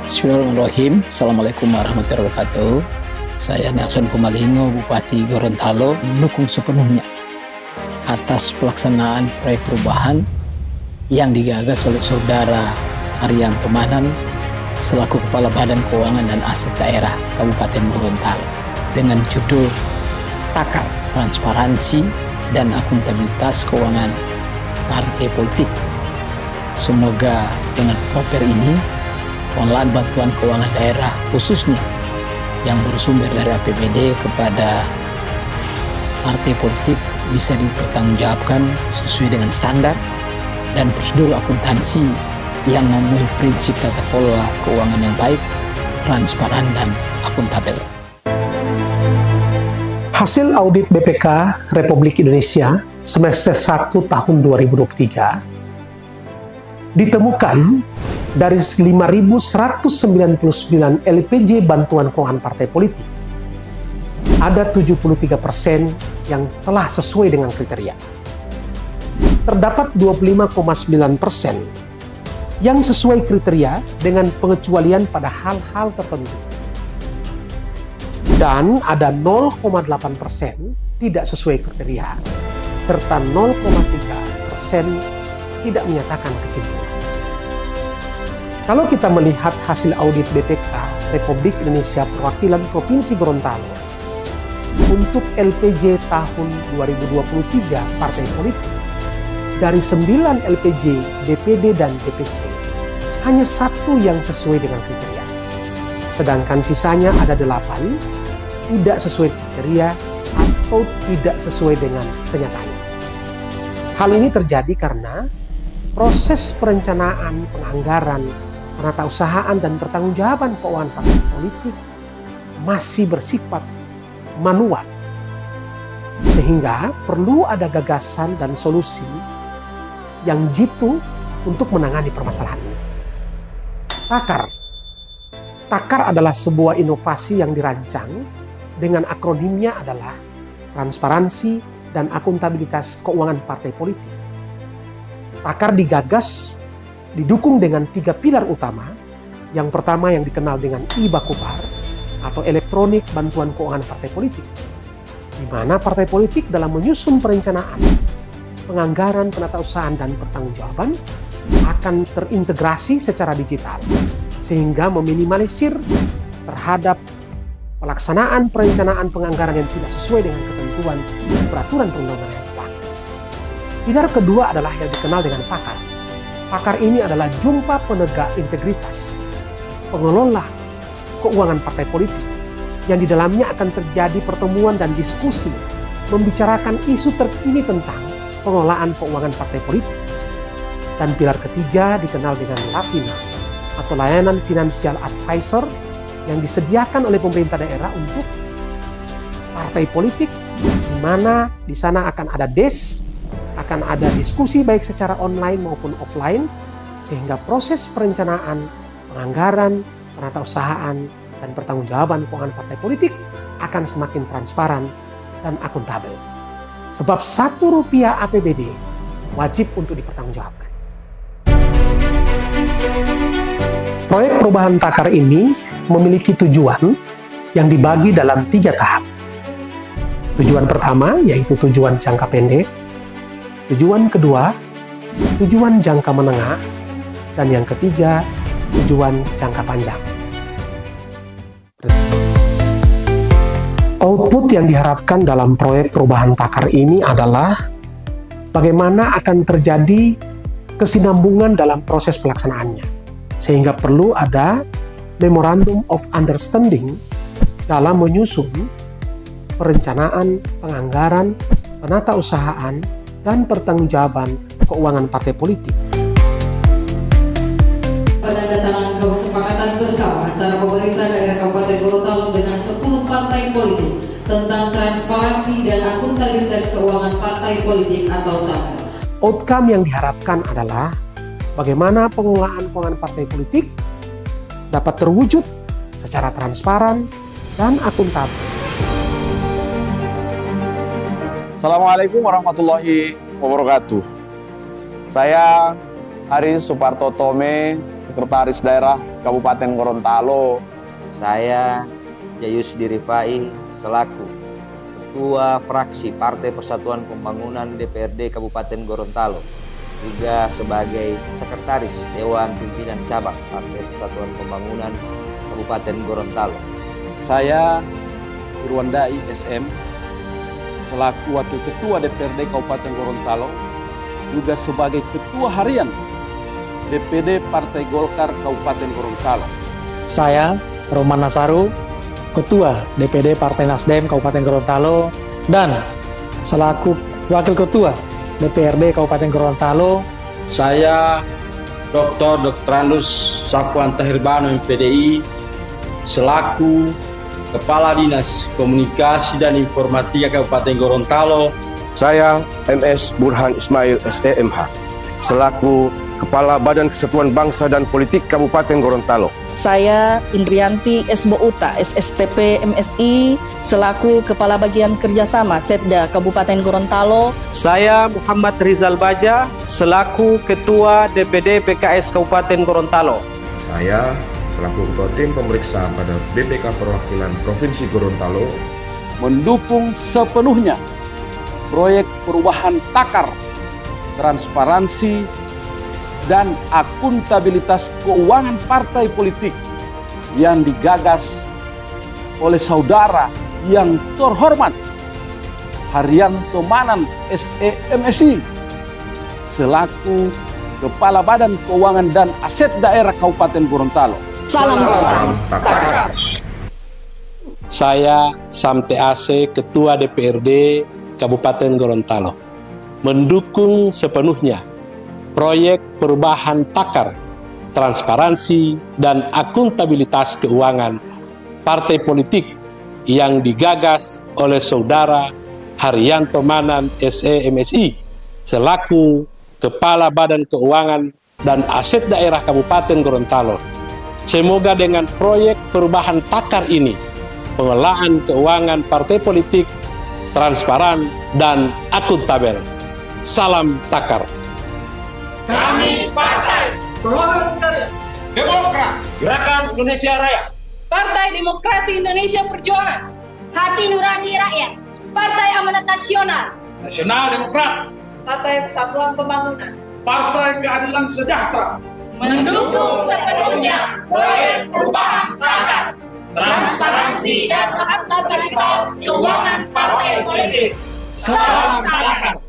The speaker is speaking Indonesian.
Bismillahirrahmanirrahim. Assalamualaikum warahmatullahi wabarakatuh. Saya Nelson Pumalingo, Bupati Gorontalo, mendukung sepenuhnya atas pelaksanaan proyek perubahan yang digagas oleh Saudara Arianto Manan selaku Kepala Badan Keuangan dan Aset Daerah Kabupaten Gorontalo dengan judul Takar Transparansi dan Akuntabilitas Keuangan Partai Politik. Semoga dengan proper ini pengelolaan bantuan keuangan daerah khususnya yang bersumber dari APBD kepada partai politik bisa dipertanggungjawabkan sesuai dengan standar dan prosedur akuntansi yang memenuhi prinsip tata kelola keuangan yang baik, transparan, dan akuntabel. Hasil audit BPK Republik Indonesia semester 1 tahun 2023 ditemukan dari 5.199 LPJ bantuan keuangan partai politik, ada 73% yang telah sesuai dengan kriteria. Terdapat 25,9% yang sesuai kriteria dengan pengecualian pada hal-hal tertentu. Dan ada 0,8% tidak sesuai kriteria, serta 0,3% tidak menyatakan kesimpulan. Kalau kita melihat hasil audit BPK Republik Indonesia Perwakilan Provinsi Gorontalo untuk LPJ tahun 2023 partai politik, dari 9 LPJ, DPD, dan DPC, hanya 1 yang sesuai dengan kriteria. Sedangkan sisanya ada 8 tidak sesuai kriteria atau tidak sesuai dengan senyatanya. Hal ini terjadi karena proses perencanaan, penganggaran, penatausahaan, dan pertanggungjawaban keuangan partai politik masih bersifat manual, sehingga perlu ada gagasan dan solusi yang jitu untuk menangani permasalahan ini. Takar adalah sebuah inovasi yang dirancang dengan akronimnya adalah Transparansi dan Akuntabilitas Keuangan Partai Politik. Takar digagas didukung dengan 3 pilar utama. Yang pertama yang dikenal dengan e-Bakupar atau elektronik bantuan keuangan partai politik, di mana partai politik dalam menyusun perencanaan, penganggaran, penatausahaan, dan pertanggungjawaban akan terintegrasi secara digital sehingga meminimalisir terhadap pelaksanaan perencanaan penganggaran yang tidak sesuai dengan ketentuan peraturan perundang-undangan yang berlaku. Pilar kedua adalah yang dikenal dengan pakar. Pakar ini adalah jumpa penegak integritas, pengelola keuangan partai politik, yang di dalamnya akan terjadi pertemuan dan diskusi membicarakan isu terkini tentang pengelolaan keuangan partai politik. Dan pilar ketiga dikenal dengan Lavina atau layanan financial advisor yang disediakan oleh pemerintah daerah untuk partai politik, di mana di sana akan ada desk, akan ada diskusi baik secara online maupun offline, sehingga proses perencanaan, penganggaran, penatausahaan, dan pertanggungjawaban keuangan partai politik akan semakin transparan dan akuntabel. Sebab 1 rupiah APBD wajib untuk dipertanggungjawabkan. Proyek perubahan takar ini memiliki tujuan yang dibagi dalam 3 tahap. Tujuan pertama yaitu tujuan jangka pendek, tujuan kedua, tujuan jangka menengah, dan yang ketiga, tujuan jangka panjang. Output yang diharapkan dalam proyek perubahan takar ini adalah bagaimana akan terjadi kesinambungan dalam proses pelaksanaannya, sehingga perlu ada Memorandum of Understanding dalam menyusun perencanaan, penganggaran, penatausahaan, dan pertanggungjawaban keuangan partai politik. Penandatangan kesepakatan bersama antara pemerintah daerah Kabupaten Gorontalo dengan 10 partai politik tentang transparansi dan akuntabilitas keuangan partai politik atau TAKAR. Outcome yang diharapkan adalah bagaimana pengelolaan keuangan partai politik dapat terwujud secara transparan dan akuntabel. Assalamualaikum warahmatullahi wabarakatuh. Saya Aris Suparto Tome, Sekretaris Daerah Kabupaten Gorontalo. Saya Jayus Dirifai selaku Ketua Fraksi Partai Persatuan Pembangunan DPRD Kabupaten Gorontalo, juga sebagai Sekretaris Dewan Pimpinan Cabang Partai Persatuan Pembangunan Kabupaten Gorontalo. Saya Irwandai SM selaku Wakil Ketua DPRD Kabupaten Gorontalo, juga sebagai Ketua Harian DPD Partai Golkar Kabupaten Gorontalo. Saya Roman Nasaru, Ketua DPD Partai Nasdem Kabupaten Gorontalo, dan selaku Wakil Ketua DPRD Kabupaten Gorontalo. Saya Dr. Andus Safwan Tahirbano MPDI selaku Kepala Dinas Komunikasi dan Informatika Kabupaten Gorontalo. Saya MS Burhan Ismail SEMH selaku Kepala Badan Kesatuan Bangsa dan Politik Kabupaten Gorontalo. Saya Indrianti SBOUTA SSTP MSI selaku Kepala Bagian Kerjasama Setda Kabupaten Gorontalo. Saya Muhammad Rizal Baja selaku Ketua DPD PKS Kabupaten Gorontalo. Saya selaku Ketua Tim Pemeriksa pada BPK Perwakilan Provinsi Gorontalo mendukung sepenuhnya proyek perubahan takar, transparansi, dan akuntabilitas keuangan partai politik yang digagas oleh saudara yang terhormat Haryanto Manan SEMSI selaku Kepala Badan Keuangan dan Aset Daerah Kabupaten Gorontalo. Salam takar. Saya Samte AC, Ketua DPRD Kabupaten Gorontalo, mendukung sepenuhnya proyek perubahan takar, transparansi, dan akuntabilitas keuangan partai politik yang digagas oleh saudara Haryanto Manan SEMSI selaku Kepala Badan Keuangan dan Aset Daerah Kabupaten Gorontalo. Semoga dengan proyek perubahan takar ini, pengelolaan keuangan partai politik transparan dan akuntabel. Salam takar. Kami Partai Golongan Karya Demokrat Gerakan Indonesia Raya, Partai Demokrasi Indonesia Perjuangan, Hati Nurani Rakyat, Partai Amanat Nasional, Nasional Demokrat, Partai Persatuan Pembangunan, Partai Keadilan Sejahtera, mendukung sepenuhnya proyek perubahan takar, transparansi dan akuntabilitas keuangan partai politik. Salam takar.